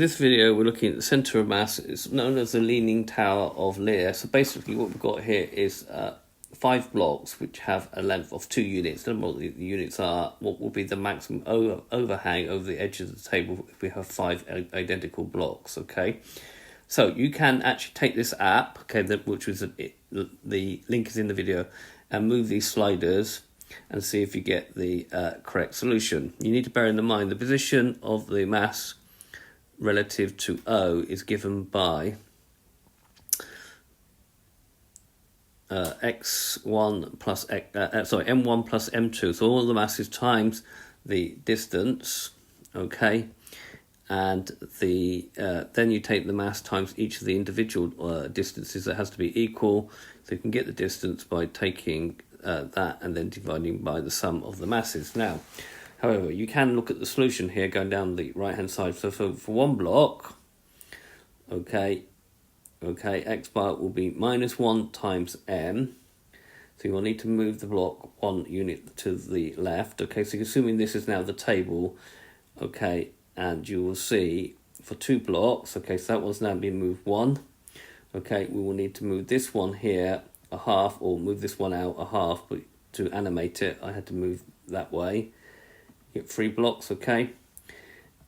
In this video, we're looking at the centre of mass. It's known as the Leaning Tower of Lire. So basically what we've got here is 5 blocks which have a length of 2 units. I don't know what the units are. What will be the maximum overhang over the edge of the table if we have 5 identical blocks, okay? So you can actually take this app, okay, which was the link is in the video, and move these sliders and see if you get the correct solution. You need to bear in mind the position of the mass relative to O is given by m1 plus m2. So all the masses times the distance, okay, and then you take the mass times each of the individual distances. That has to be equal. So you can get the distance by taking that and then dividing by the sum of the masses. Now, however, you can look at the solution here going down the right-hand side. So for one block, okay, x bar will be -1 times m. So you will need to move the block 1 unit to the left. Okay, so assuming this is now the table, okay, and you will see for 2 blocks, okay, so that one's now been moved 1. Okay, we will need to move this one here a half, or move this one out a half, but to animate it, I had to move that way. Get 3 blocks, okay,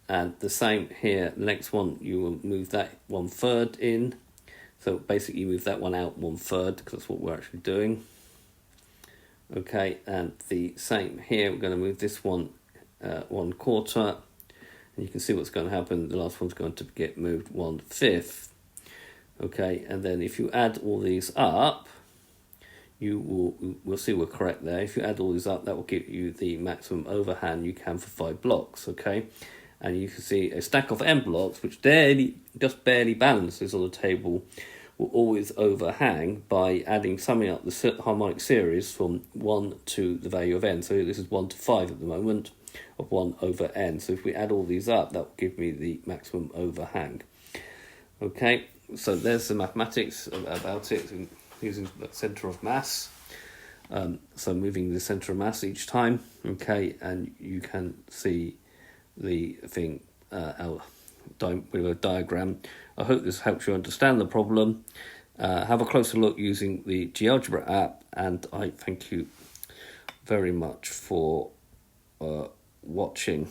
and the same here. The next one, you will move that 1/3 in. So basically you move that one out 1/3 because that's what we're actually doing. Okay, and the same here, we're going to move this one 1/4, and you can see what's going to happen. The last one's going to get moved 1/5. Okay, and then if you add all these up, we'll see we're correct there. If you add all these up, that will give you the maximum overhang you can for 5 blocks, okay? And you can see a stack of m blocks, which just barely balances on the table, will always overhang by adding summing up the harmonic series from 1 to the value of n. So this is 1 to 5 at the moment, of 1 over n. So if we add all these up, that will give me the maximum overhang. Okay, so there's the mathematics about it, using the centre of mass. So moving the centre of mass each time, okay, and you can see the thing with a diagram. I hope this helps you understand the problem. Have a closer look using the GeoGebra app, and I thank you very much for watching.